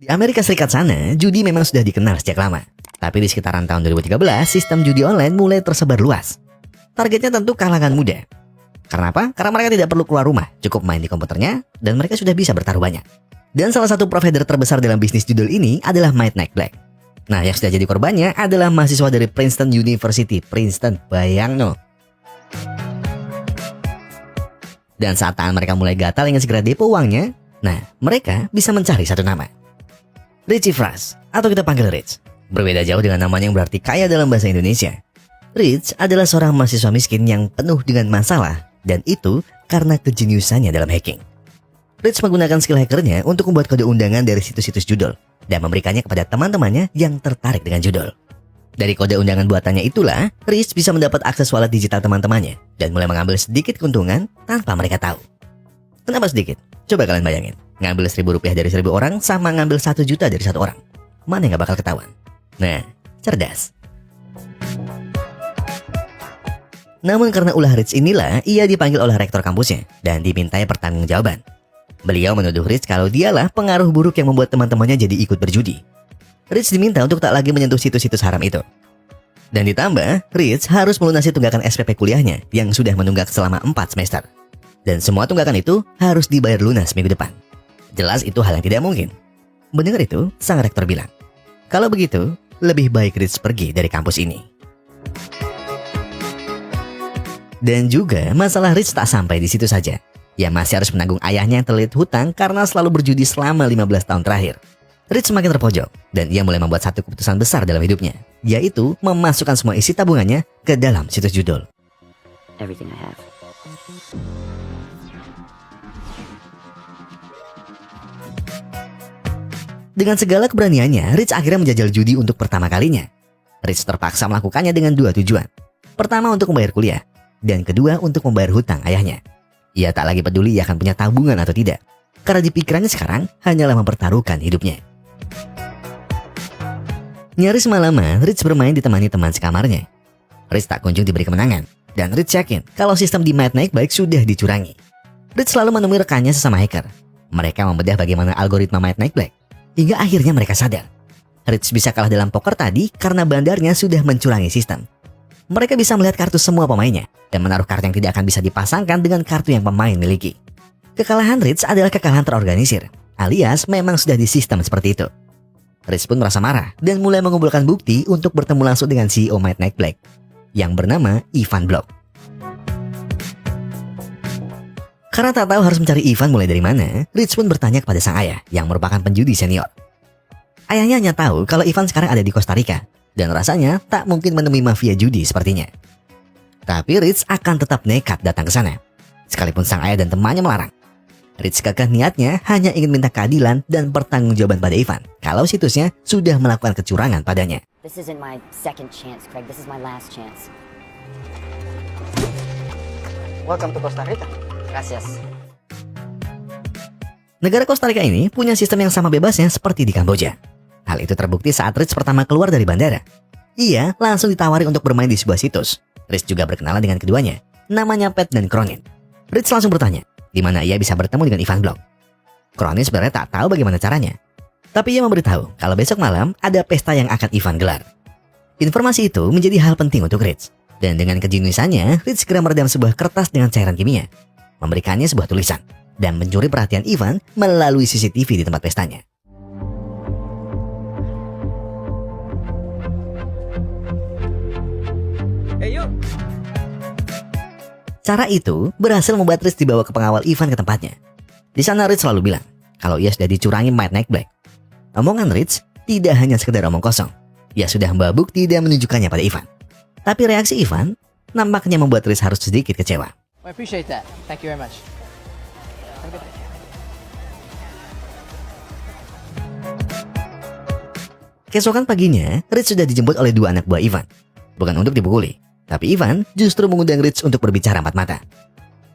Di Amerika Serikat sana, judi memang sudah dikenal sejak lama. Tapi di sekitaran tahun 2013, sistem judi online mulai tersebar luas. Targetnya tentu kalangan muda. Karena apa? Karena mereka tidak perlu keluar rumah, cukup main di komputernya, dan mereka sudah bisa bertaruh banyak. Dan salah satu provider terbesar dalam bisnis judul ini adalah Might Night Black. Nah, yang sudah jadi korbannya adalah mahasiswa dari Princeton University. Princeton, bayang no. Dan saat tangan mereka mulai gatal ingin segera depo uangnya, nah, mereka bisa mencari satu nama. Richie Fras, atau kita panggil Rich. Berbeda jauh dengan namanya yang berarti kaya dalam bahasa Indonesia. Rich adalah seorang mahasiswa miskin yang penuh dengan masalah, dan itu karena kejeniusannya dalam hacking. Rich menggunakan skill hackernya untuk membuat kode undangan dari situs-situs judul, dan memberikannya kepada teman-temannya yang tertarik dengan judul. Dari kode undangan buatannya itulah, Rich bisa mendapat akses wallet digital teman-temannya, dan mulai mengambil sedikit keuntungan tanpa mereka tahu. Kenapa sedikit? Coba kalian bayangin. Ngambil Rp1.000 dari 1.000 orang sama ngambil 1 juta dari 1 orang. Mana yang gak bakal ketahuan? Nah, cerdas. Namun karena ulah Rich inilah, ia dipanggil oleh rektor kampusnya dan dimintai pertanggungjawaban. Beliau menuduh Rich kalau dialah pengaruh buruk yang membuat teman-temannya jadi ikut berjudi. Rich diminta untuk tak lagi menyentuh situs-situs haram itu. Dan ditambah, Rich harus melunasi tunggakan SPP kuliahnya yang sudah menunggak selama 4 semester. Dan semua tunggakan itu harus dibayar lunas minggu depan. Jelas itu hal yang tidak mungkin. Mendengar itu, sang rektor bilang, kalau begitu, lebih baik Rich pergi dari kampus ini. Dan juga masalah Rich tak sampai di situ saja. Ia masih harus menanggung ayahnya yang terlilit hutang karena selalu berjudi selama 15 tahun terakhir. Rich semakin terpojok dan ia mulai membuat satu keputusan besar dalam hidupnya, yaitu memasukkan semua isi tabungannya ke dalam situs judul. Everything I have. Dengan segala keberaniannya, Rich akhirnya menjajal judi untuk pertama kalinya. Rich terpaksa melakukannya dengan 2 tujuan. Pertama untuk membayar kuliah, dan kedua untuk membayar hutang ayahnya. Ia tak lagi peduli ia akan punya tabungan atau tidak, karena di pikirannya sekarang hanyalah mempertaruhkan hidupnya. Nyaris semalaman, Rich bermain ditemani teman sekamarnya. Rich tak kunjung diberi kemenangan, dan Rich yakin kalau sistem di Might Night Black sudah dicurangi. Rich selalu menemui rekannya sesama hacker. Mereka membedah bagaimana algoritma Might Night Black. Hingga akhirnya mereka sadar, Rich bisa kalah dalam poker tadi karena bandarnya sudah mencurangi sistem. Mereka bisa melihat kartu semua pemainnya dan menaruh kartu yang tidak akan bisa dipasangkan dengan kartu yang pemain miliki. Kekalahan Rich adalah kekalahan terorganisir, alias memang sudah di sistem seperti itu. Rich pun merasa marah dan mulai mengumpulkan bukti untuk bertemu langsung dengan CEO Might Night Black yang bernama Ivan Block. Karena tak tahu harus mencari Ivan mulai dari mana, Rich pun bertanya kepada sang ayah yang merupakan penjudi senior. Ayahnya hanya tahu kalau Ivan sekarang ada di Costa Rica dan rasanya tak mungkin menemui mafia judi sepertinya. Tapi Rich akan tetap nekat datang ke sana, sekalipun sang ayah dan temannya melarang. Rich kekeh niatnya hanya ingin minta keadilan dan pertanggungjawaban pada Ivan kalau situsnya sudah melakukan kecurangan padanya. This isn't my second chance, Craig. This is my last chance. Welcome to Costa Rica. Gracias. Negara Costa Rica ini punya sistem yang sama bebasnya seperti di Kamboja. Hal itu terbukti saat Rich pertama keluar dari bandara. Ia langsung ditawari untuk bermain di sebuah situs. Rich juga berkenalan dengan keduanya, namanya Pat dan Cronin. Rich langsung bertanya, di mana ia bisa bertemu dengan Ivan Block. Cronin sebenarnya tak tahu bagaimana caranya. Tapi ia memberitahu kalau besok malam ada pesta yang akan Ivan gelar. Informasi itu menjadi hal penting untuk Rich. Dan dengan kejeniusannya, Rich segera meredam sebuah kertas dengan cairan kimia, memberikannya sebuah tulisan, dan mencuri perhatian Ivan melalui CCTV di tempat pestanya. Hey, yuk. Cara itu berhasil membuat Rich dibawa ke pengawal Ivan ke tempatnya. Di sana Rich selalu bilang kalau ia sudah dicurangi Might Night Black. Omongan Rich tidak hanya sekedar omong kosong. Ia sudah membawa bukti dan menunjukkannya pada Ivan. Tapi reaksi Ivan nampaknya membuat Rich harus sedikit kecewa. I appreciate that. Thank you very much. Keesokan paginya, Rich sudah dijemput oleh 2 anak buah Ivan. Bukan untuk dipukuli, tapi Ivan justru mengundang Rich untuk berbicara empat mata.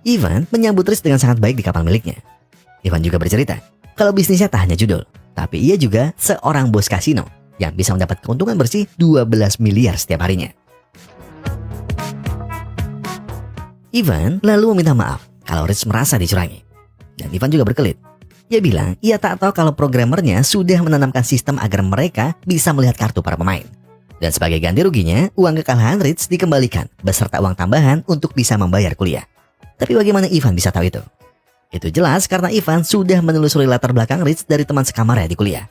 Ivan menyambut Rich dengan sangat baik di kapal miliknya. Ivan juga bercerita kalau bisnisnya tak hanya judul, tapi ia juga seorang bos kasino yang bisa mendapat keuntungan bersih 12 miliar setiap harinya. Ivan lalu meminta maaf kalau Rich merasa dicurangi. Dan Ivan juga berkelit. Ia bilang ia tak tahu kalau programmernya sudah menanamkan sistem agar mereka bisa melihat kartu para pemain. Dan sebagai ganti ruginya, uang kekalahan Rich dikembalikan beserta uang tambahan untuk bisa membayar kuliah. Tapi bagaimana Ivan bisa tahu itu? Itu jelas karena Ivan sudah menelusuri latar belakang Rich dari teman sekamarnya di kuliah.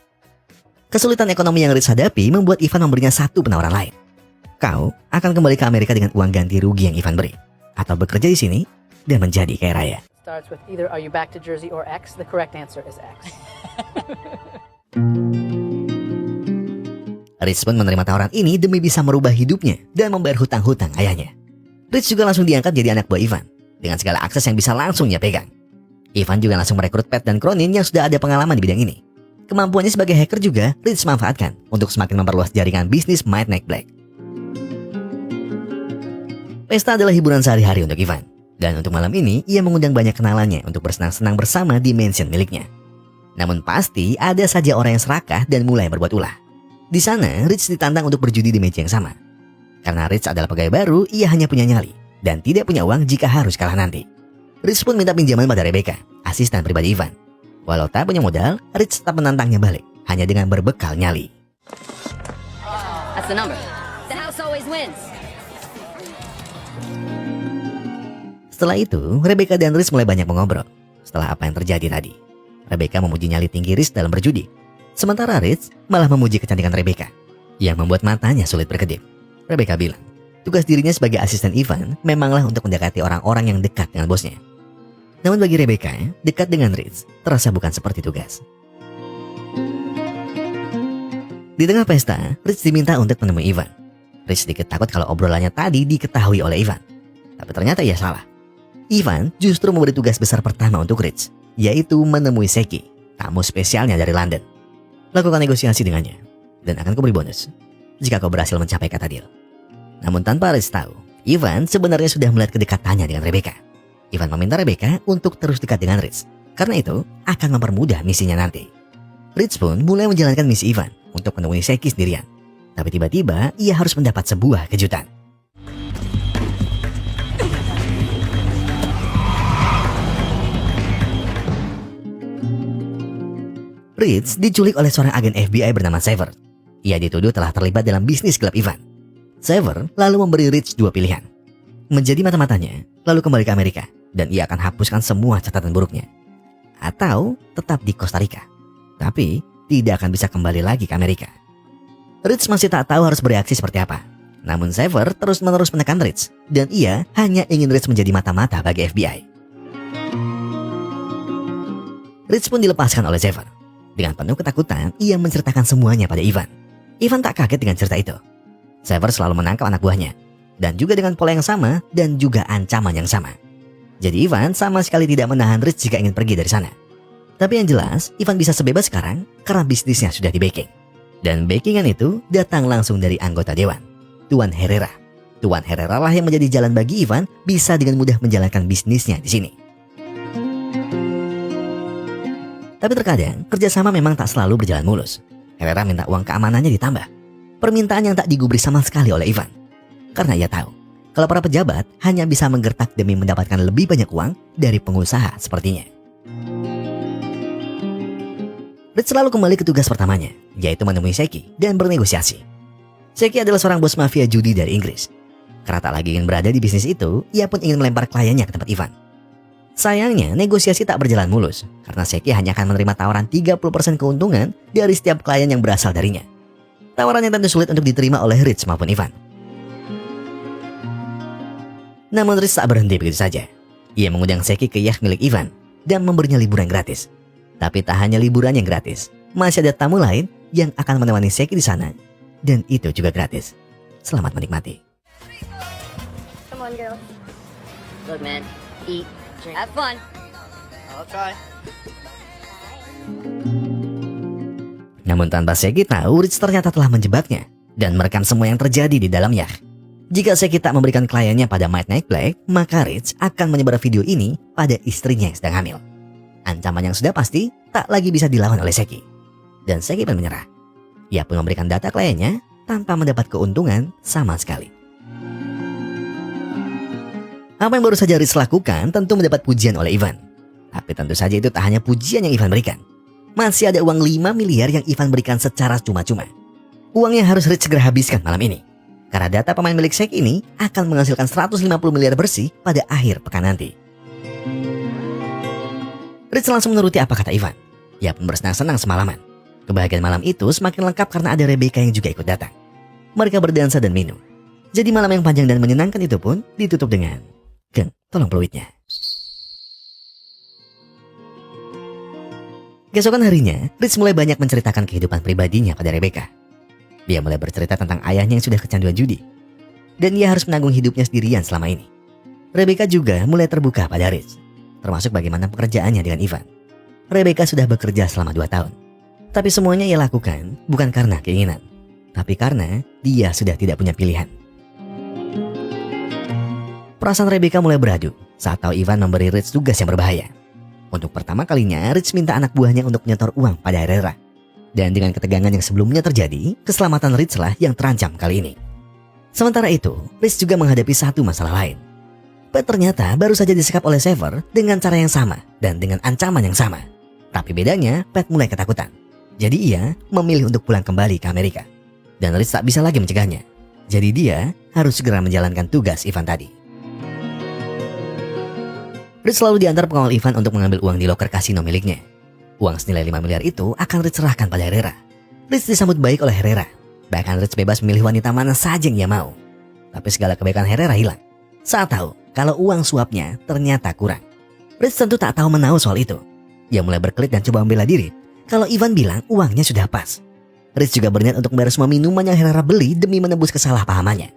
Kesulitan ekonomi yang Rich hadapi membuat Ivan memberinya satu penawaran lain. Kau akan kembali ke Amerika dengan uang ganti rugi yang Ivan beri, atau bekerja di sini dan menjadi kaya raya. Starts with either are you back to Jersey or X? The correct answer is X. Rich pun menerima tawaran ini demi bisa merubah hidupnya dan membayar hutang-hutang ayahnya. Rich juga langsung diangkat jadi anak buah Ivan dengan segala akses yang bisa langsung ia pegang. Ivan juga langsung merekrut Pat dan Cronin yang sudah ada pengalaman di bidang ini. Kemampuannya sebagai hacker juga Rich manfaatkan untuk semakin memperluas jaringan bisnis Midnight Black. Pesta adalah hiburan sehari-hari untuk Ivan. Dan untuk malam ini, ia mengundang banyak kenalannya untuk bersenang-senang bersama di mansion miliknya. Namun pasti ada saja orang yang serakah dan mulai berbuat ulah. Di sana, Rich ditantang untuk berjudi di meja yang sama. Karena Rich adalah pegawai baru, ia hanya punya nyali dan tidak punya uang jika harus kalah nanti. Rich pun minta pinjaman pada Rebecca, asisten pribadi Ivan. Walau tak punya modal, Rich tetap menantangnya balik, hanya dengan berbekal nyali. That's the number. The house always wins. Setelah itu, Rebecca dan Rich mulai banyak mengobrol. Setelah apa yang terjadi tadi, Rebecca memuji nyali tinggi Rich dalam berjudi. Sementara Rich malah memuji kecantikan Rebecca, yang membuat matanya sulit berkedip. Rebecca bilang, tugas dirinya sebagai asisten Ivan memanglah untuk mendekati orang-orang yang dekat dengan bosnya. Namun bagi Rebecca, dekat dengan Rich terasa bukan seperti tugas. Di tengah pesta, Rich diminta untuk menemui Ivan. Rich sedikit takut kalau obrolannya tadi diketahui oleh Ivan. Tapi ternyata ia salah. Ivan justru memberi tugas besar pertama untuk Rich, yaitu menemui Seki, tamu spesialnya dari London. Lakukan negosiasi dengannya, dan akan kuberi bonus jika kau berhasil mencapai kata deal. Namun tanpa Rich tahu, Ivan sebenarnya sudah melihat kedekatannya dengan Rebecca. Ivan meminta Rebecca untuk terus dekat dengan Rich, karena itu akan mempermudah misinya nanti. Rich pun mulai menjalankan misi Ivan untuk menemui Seki sendirian. Tapi tiba-tiba ia harus mendapat sebuah kejutan. Rich diculik oleh seorang agen FBI bernama Sever. Ia dituduh telah terlibat dalam bisnis gelap Ivan. Sever lalu memberi Rich dua pilihan. Menjadi mata-matanya, lalu kembali ke Amerika, dan ia akan hapuskan semua catatan buruknya. Atau tetap di Costa Rica, tapi tidak akan bisa kembali lagi ke Amerika. Rich masih tak tahu harus bereaksi seperti apa. Namun Sever terus-menerus menekan Rich, dan ia hanya ingin Rich menjadi mata-mata bagi FBI. Rich pun dilepaskan oleh Sever. Dengan penuh ketakutan, ia menceritakan semuanya pada Ivan. Ivan tak kaget dengan cerita itu. Sever selalu menangkap anak buahnya, dan juga dengan pola yang sama dan juga ancaman yang sama. Jadi Ivan sama sekali tidak menahan Rich jika ingin pergi dari sana. Tapi yang jelas, Ivan bisa sebebas sekarang karena bisnisnya sudah di-backing. Dan backingan itu datang langsung dari anggota dewan, Tuan Herrera. Tuan Herrera lah yang menjadi jalan bagi Ivan bisa dengan mudah menjalankan bisnisnya di sini. Tapi terkadang, kerjasama memang tak selalu berjalan mulus. Herrera minta uang keamanannya ditambah. Permintaan yang tak digubris sama sekali oleh Ivan. Karena ia tahu, kalau para pejabat hanya bisa menggertak demi mendapatkan lebih banyak uang dari pengusaha sepertinya. Rich selalu kembali ke tugas pertamanya, yaitu menemui Seki dan bernegosiasi. Seki adalah seorang bos mafia judi dari Inggris. Karena tak lagi ingin berada di bisnis itu, ia pun ingin melempar kliennya ke tempat Ivan. Sayangnya, negosiasi tak berjalan mulus, karena Seki hanya akan menerima tawaran 30% keuntungan dari setiap klien yang berasal darinya. Tawaran yang tentu sulit untuk diterima oleh Rich maupun Ivan. Namun Rich tak berhenti begitu saja. Ia mengundang Seki ke yacht milik Ivan dan memberinya liburan gratis. Tapi tak hanya liburan yang gratis, masih ada tamu lain yang akan menemani Seki di sana, dan itu juga gratis. Selamat menikmati. Come on, girl. Look, man. Eat. Have fun. I'll try. Namun tanpa Seki tahu, Rich ternyata telah menjebaknya dan merekam semua yang terjadi di dalam yacht. Jika Seki tak memberikan kliennya pada Midnight Black, maka Rich akan menyebar video ini pada istrinya yang sedang hamil. Ancaman yang sudah pasti tak lagi bisa dilawan oleh Seki. Dan Seki pun menyerah. Ia pun memberikan data kliennya tanpa mendapat keuntungan sama sekali. Apa yang baru saja Rich lakukan tentu mendapat pujian oleh Ivan. Tapi tentu saja itu tak hanya pujian yang Ivan berikan. Masih ada uang 5 miliar yang Ivan berikan secara cuma-cuma. Uang yang harus Rich segera habiskan malam ini. Karena data pemain milik Shaq ini akan menghasilkan 150 miliar bersih pada akhir pekan nanti. Rich langsung menuruti apa kata Ivan. Ia pun bersenang-senang semalaman. Kebahagiaan malam itu semakin lengkap karena ada Rebecca yang juga ikut datang. Mereka berdansa dan minum. Jadi malam yang panjang dan menyenangkan itu pun ditutup dengan Geng, tolong peluitnya. Keesokan harinya, Rich mulai banyak menceritakan kehidupan pribadinya pada Rebecca. Dia mulai bercerita tentang ayahnya yang sudah kecanduan judi. Dan ia harus menanggung hidupnya sendirian selama ini. Rebecca juga mulai terbuka pada Rich, termasuk bagaimana pekerjaannya dengan Ivan. Rebecca sudah bekerja selama 2 tahun. Tapi semuanya ia lakukan bukan karena keinginan, tapi karena dia sudah tidak punya pilihan. Perasaan Rebecca mulai beradu saat tahu Ivan memberi Rich tugas yang berbahaya. Untuk pertama kalinya, Rich minta anak buahnya untuk menyetor uang pada Herrera. Dan dengan ketegangan yang sebelumnya terjadi, keselamatan Rich lah yang terancam kali ini. Sementara itu, Rich juga menghadapi satu masalah lain. Pat ternyata baru saja disekap oleh Sever dengan cara yang sama dan dengan ancaman yang sama. Tapi bedanya, Pat mulai ketakutan. Jadi ia memilih untuk pulang kembali ke Amerika. Dan Rich tak bisa lagi mencegahnya. Jadi dia harus segera menjalankan tugas Ivan tadi. Rich selalu diantar pengawal Ivan untuk mengambil uang di loker kasino miliknya. Uang senilai 5 miliar itu akan Rich serahkan pada Herrera. Rich disambut baik oleh Herrera. Bahkan Rich bebas memilih wanita mana saja yang ia mau. Tapi segala kebaikan Herrera hilang saat tahu kalau uang suapnya ternyata kurang. Rich tentu tak tahu menahu soal itu. Ia mulai berkelit dan coba membela diri kalau Ivan bilang uangnya sudah pas. Rich juga berniat untuk membayar semua minuman yang Herrera beli demi menebus kesalahpahamannya.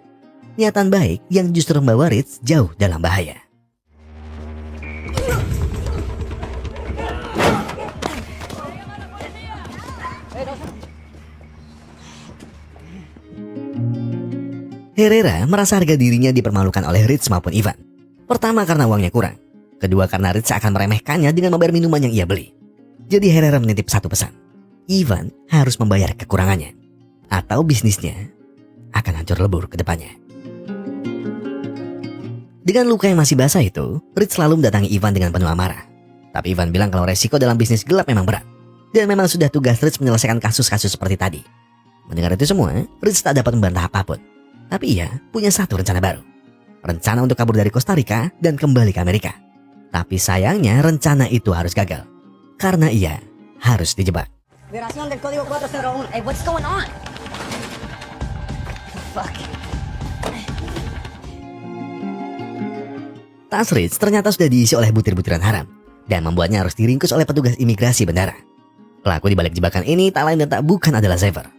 Niatan baik yang justru membawa Rich jauh dalam bahaya. Herrera merasa harga dirinya dipermalukan oleh Rich maupun Ivan. Pertama karena uangnya kurang. Kedua karena Rich akan meremehkannya dengan membayar minuman yang ia beli. Jadi Herrera menitip satu pesan. Ivan harus membayar kekurangannya. Atau bisnisnya akan hancur lebur ke depannya. Dengan luka yang masih basah itu, Rich selalu mendatangi Ivan dengan penuh amarah. Tapi Ivan bilang kalau resiko dalam bisnis gelap memang berat. Dan memang sudah tugas Rich menyelesaikan kasus-kasus seperti tadi. Mendengar itu semua, Rich tak dapat membantah apapun. Tapi ia punya satu rencana baru. Rencana untuk kabur dari Costa Rica dan kembali ke Amerika. Tapi sayangnya rencana itu harus gagal. Karena ia harus dijebak. Violación del Código 401. Hey, what's going on? Fuck. Tas Rich ternyata sudah diisi oleh butir-butiran haram. Dan membuatnya harus diringkus oleh petugas imigrasi bandara. Pelaku di balik jebakan ini tak lain dan tak bukan adalah Sever.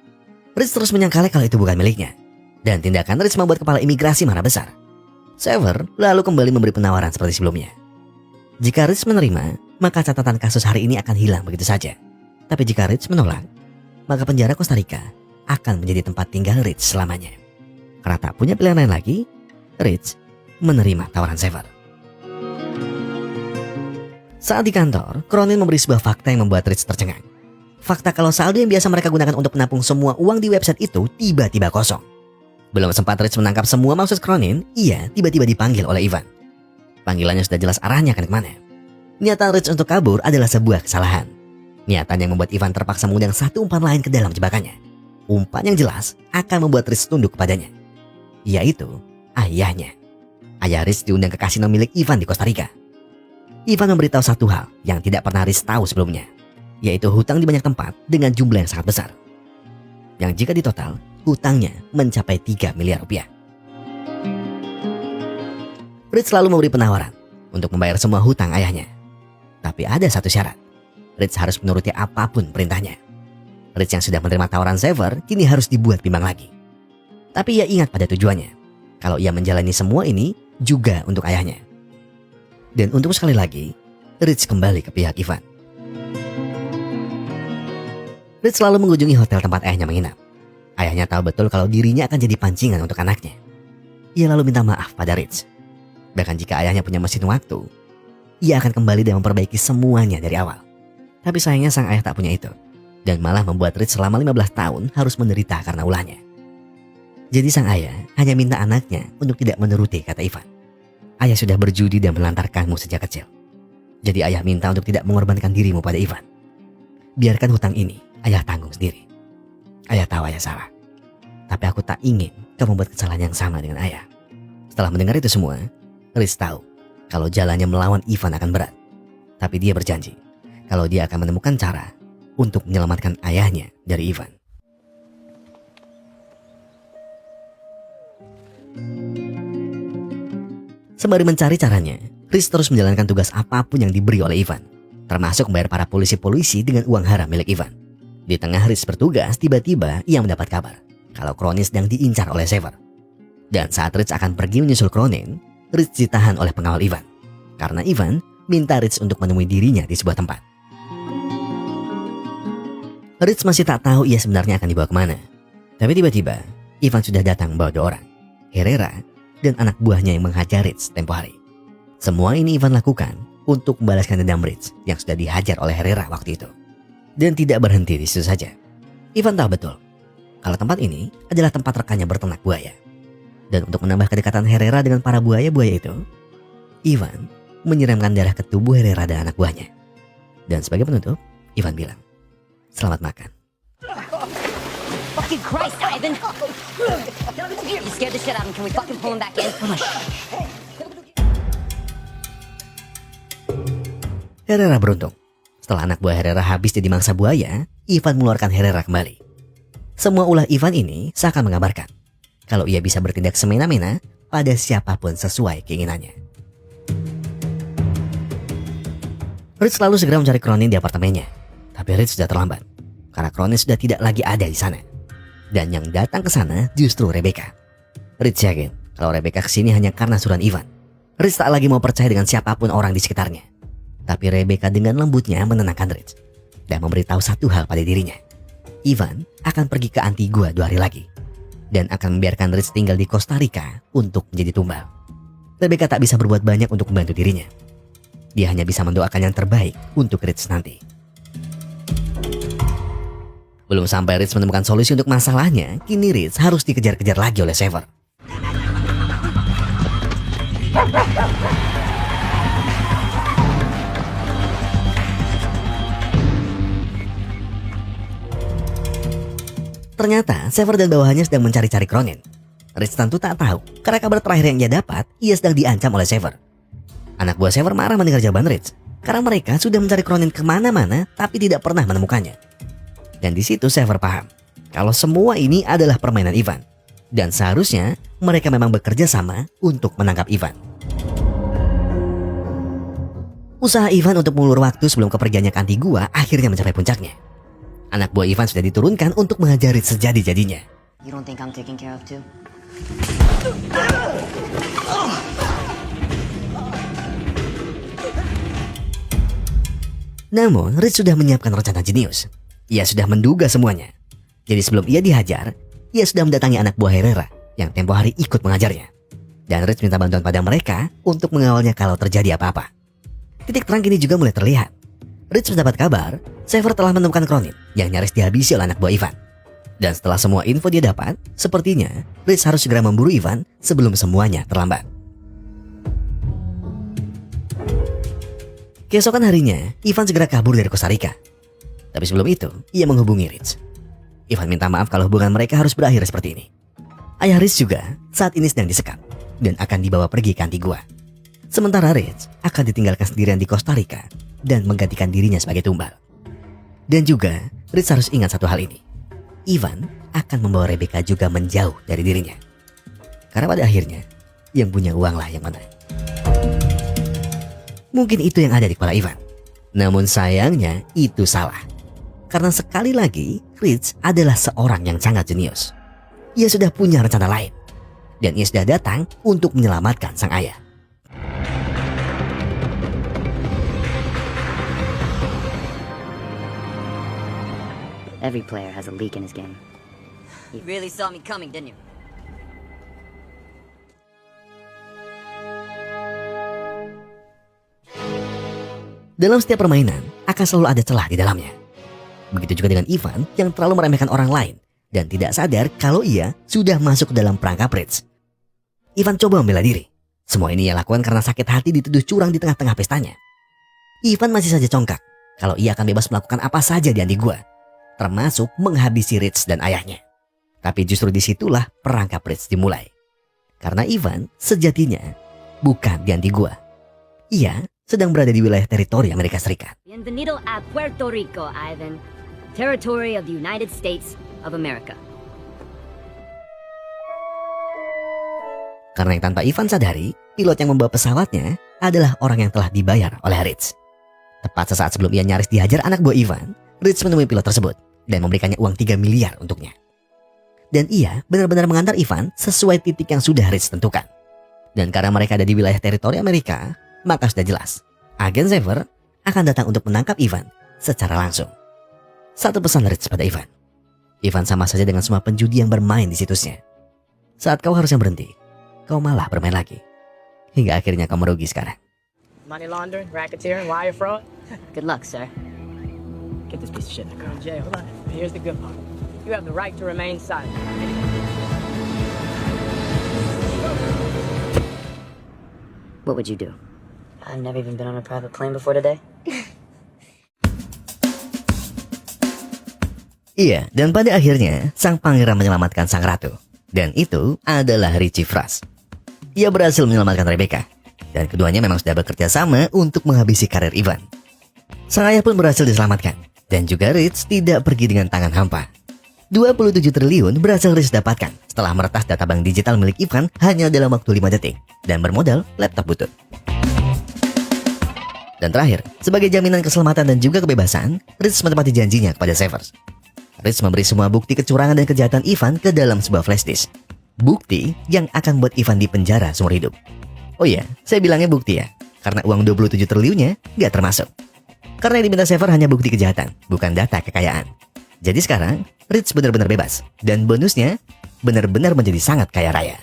Rich terus menyangkalnya kalau itu bukan miliknya. Dan tindakan Rich membuat kepala imigrasi marah besar. Sever lalu kembali memberi penawaran seperti sebelumnya. Jika Rich menerima, maka catatan kasus hari ini akan hilang begitu saja. Tapi jika Rich menolak, maka penjara Costa Rica akan menjadi tempat tinggal Rich selamanya. Karena tak punya pilihan lain lagi, Rich menerima tawaran Sever. Saat di kantor, Cronin memberi sebuah fakta yang membuat Rich tercengang. Fakta kalau saldo yang biasa mereka gunakan untuk menampung semua uang di website itu tiba-tiba kosong. Belum sempat Rich menangkap semua maksud Cronin, ia tiba-tiba dipanggil oleh Ivan. Panggilannya sudah jelas arahnya akan kemana. Niatan Rich untuk kabur adalah sebuah kesalahan. Niatan yang membuat Ivan terpaksa mengundang satu umpan lain ke dalam jebakannya. Umpan yang jelas akan membuat Rich tunduk kepadanya. Yaitu ayahnya. Ayah Rich diundang ke kasino milik Ivan di Costa Rica. Ivan memberitahu satu hal yang tidak pernah Rich tahu sebelumnya. Yaitu hutang di banyak tempat dengan jumlah yang sangat besar. Yang jika ditotal, hutangnya mencapai 3 miliar rupiah. Rich selalu memberi penawaran untuk membayar semua hutang ayahnya. Tapi ada satu syarat. Rich harus menuruti apapun perintahnya. Rich yang sudah menerima tawaran Sever kini harus dibuat bimbang lagi. Tapi ia ingat pada tujuannya. Kalau ia menjalani semua ini juga untuk ayahnya. Dan untuk sekali lagi, Rich kembali ke pihak Ivan. Rich selalu mengunjungi hotel tempat ayahnya menginap. Ayahnya tahu betul kalau dirinya akan jadi pancingan untuk anaknya. Ia lalu minta maaf pada Rich. Bahkan jika ayahnya punya mesin waktu, ia akan kembali dan memperbaiki semuanya dari awal. Tapi sayangnya sang ayah tak punya itu. Dan malah membuat Rich selama 15 tahun harus menderita karena ulahnya. Jadi sang ayah hanya minta anaknya untuk tidak menuruti kata Ivan. Ayah sudah berjudi dan melantarkanmu sejak kecil. Jadi ayah minta untuk tidak mengorbankan dirimu pada Ivan. Biarkan hutang ini ayah tanggung sendiri. Ayah tahu ayah salah. Tapi aku tak ingin kamu membuat kesalahan yang sama dengan ayah. Setelah mendengar itu semua, Rich tahu kalau jalannya melawan Ivan akan berat. Tapi dia berjanji kalau dia akan menemukan cara untuk menyelamatkan ayahnya dari Ivan. Sembari mencari caranya, Rich terus menjalankan tugas apapun yang diberi oleh Ivan, termasuk membayar para polisi-polisi dengan uang haram milik Ivan. Di tengah Rich bertugas, tiba-tiba ia mendapat kabar kalau Cronin sedang diincar oleh Sever. Dan saat Rich akan pergi menyusul Cronin, Rich ditahan oleh pengawal Ivan karena Ivan minta Rich untuk menemui dirinya di sebuah tempat. Rich masih tak tahu ia sebenarnya akan dibawa kemana. Tapi tiba-tiba Ivan sudah datang membawa 2 orang, Herrera dan anak buahnya yang menghajar Rich tempo hari. Semua ini Ivan lakukan untuk membalaskan dendam Rich yang sudah dihajar oleh Herrera waktu itu. Dan tidak berhenti di situ saja. Ivan tahu betul kalau tempat ini adalah tempat rekannya berternak buaya. Dan untuk menambah kedekatan Herrera dengan para buaya-buaya itu, Ivan menyiramkan darah ke tubuh Herrera dan anak buahnya. Dan sebagai penutup, Ivan bilang, "Selamat makan." Fucking Christ, Ivan! You scared the shit out of him. Can we fucking pull him back in? Herrera beruntung. Setelah anak buah Herrera habis jadi mangsa buaya, Ivan mengeluarkan Herrera kembali. Semua ulah Ivan ini seakan mengabarkan kalau ia bisa bertindak semena-mena pada siapapun sesuai keinginannya. Rich selalu segera mencari Cronin di apartemennya, tapi Rich sudah terlambat karena Cronin sudah tidak lagi ada di sana. Dan yang datang ke sana justru Rebecca. Rich yakin kalau Rebecca kesini hanya karena suruhan Ivan. Rich tak lagi mau percaya dengan siapapun orang di sekitarnya. Tapi Rebecca dengan lembutnya menenangkan Rich dan memberitahu satu hal pada dirinya. Ivan akan pergi ke Antigua 2 hari lagi dan akan membiarkan Rich tinggal di Costa Rica untuk menjadi tumbal. Rebecca tak bisa berbuat banyak untuk membantu dirinya. Dia hanya bisa mendoakan yang terbaik untuk Rich nanti. Belum sampai Rich menemukan solusi untuk masalahnya, kini Rich harus dikejar-kejar lagi oleh Sever. Ternyata Sever dan bawahannya sedang mencari-cari Cronin. Rich tentu tak tahu karena kabar terakhir yang ia dapat, ia sedang diancam oleh Sever. Anak buah Sever marah mendengar jawaban Rich karena mereka sudah mencari Cronin kemana-mana tapi tidak pernah menemukannya. Dan di situ Sever paham kalau semua ini adalah permainan Ivan dan seharusnya mereka memang bekerja sama untuk menangkap Ivan. Usaha Ivan untuk mengulur waktu sebelum kepergiannya ke Antigua akhirnya mencapai puncaknya. Anak buah Ivan sudah diturunkan untuk mengajar Rich sejadi-jadinya. You don't think I'm taken care of too? Namun, Rich sudah menyiapkan rencana jenius. Ia sudah menduga semuanya. Jadi sebelum ia dihajar, ia sudah mendatangi anak buah Herrera yang tempo hari ikut mengajarnya. Dan Rich minta bantuan pada mereka untuk mengawalnya kalau terjadi apa-apa. Titik terang kini juga mulai terlihat. Rich mendapat kabar, Sever telah menemukan Cronin yang nyaris dihabisi oleh anak buah Ivan. Dan setelah semua info dia dapat, sepertinya Rich harus segera memburu Ivan sebelum semuanya terlambat. Keesokan harinya, Ivan segera kabur dari Costa Rica. Tapi sebelum itu, ia menghubungi Rich. Ivan minta maaf kalau hubungan mereka harus berakhir seperti ini. Ayah Rich juga saat ini sedang disekap dan akan dibawa pergi ke Antigua. Sementara Rich akan ditinggalkan sendirian di Costa Rica dan menggantikan dirinya sebagai tumbal. Dan juga, Rich harus ingat satu hal ini. Ivan akan membawa Rebecca juga menjauh dari dirinya. Karena pada akhirnya, yang punya uanglah yang menang. Mungkin itu yang ada di kepala Ivan. Namun sayangnya itu salah. Karena sekali lagi, Rich adalah seorang yang sangat jenius. Ia sudah punya rencana lain. Dan ia sudah datang untuk menyelamatkan sang ayah. Every player has a leak in his game. You really saw me coming, didn't you? Dalam setiap permainan, akan selalu ada celah di dalamnya. Begitu juga dengan Ivan yang terlalu meremehkan orang lain dan tidak sadar kalau ia sudah masuk ke dalam perangkap Rich. Ivan coba membela diri. Semua ini ia lakukan karena sakit hati dituduh curang di tengah-tengah pestanya. Ivan masih saja congkak kalau ia akan bebas melakukan apa saja di Antigua, termasuk menghabisi Rich dan ayahnya. Tapi justru disitulah perangkap Rich dimulai. Karena Ivan sejatinya bukan di Antigua. Ia sedang berada di wilayah teritori Amerika Serikat. Bienvenido a Puerto Rico, Ivan. Territory of the United States of America. Karena yang tanpa Ivan sadari, pilot yang membawa pesawatnya adalah orang yang telah dibayar oleh Rich. Tepat sesaat sebelum ia nyaris dihajar anak buah Ivan, Rich menemui pilot tersebut dan memberikannya uang 3 miliar untuknya. Dan ia benar-benar mengantar Ivan sesuai titik yang sudah Rich tentukan. Dan karena mereka ada di wilayah teritori Amerika, maka sudah jelas, agen Xavier akan datang untuk menangkap Ivan secara langsung. Satu pesan Rich pada Ivan. Ivan sama saja dengan semua penjudi yang bermain di situsnya. Saat kau harusnya berhenti, kau malah bermain lagi. Hingga akhirnya kau merugi sekarang. Money laundering, racketeering, wire fraud. Good luck, sir. Get this piece of shit in the car. Jay, hold on. Here's the good part. You have the right to remain silent. What would you do? I've never even been on a private plane before today. Iya, dan pada akhirnya sang pangeran menyelamatkan sang ratu. Dan itu adalah Richie Fras. Ia berhasil menyelamatkan Rebecca. Dan keduanya memang sudah bekerja sama untuk menghabisi karir Ivan. Sang ayah pun berhasil diselamatkan. Dan juga Rich tidak pergi dengan tangan hampa. 27 triliun berhasil Rich dapatkan setelah meretas data bank digital milik Ivan hanya dalam waktu 5 detik. Dan bermodal laptop butut. Dan terakhir, sebagai jaminan keselamatan dan juga kebebasan, Rich menepati janjinya kepada Savers. Rich memberi semua bukti kecurangan dan kejahatan Ivan ke dalam sebuah flash disk. Bukti yang akan membuat Ivan dipenjara seumur hidup. Oh iya, saya bilangnya bukti ya, karena uang 27 triliunnya nggak termasuk. Karena yang diminta Xavier hanya bukti kejahatan, bukan data kekayaan. Jadi sekarang, Rich benar-benar bebas. Dan bonusnya, benar-benar menjadi sangat kaya raya.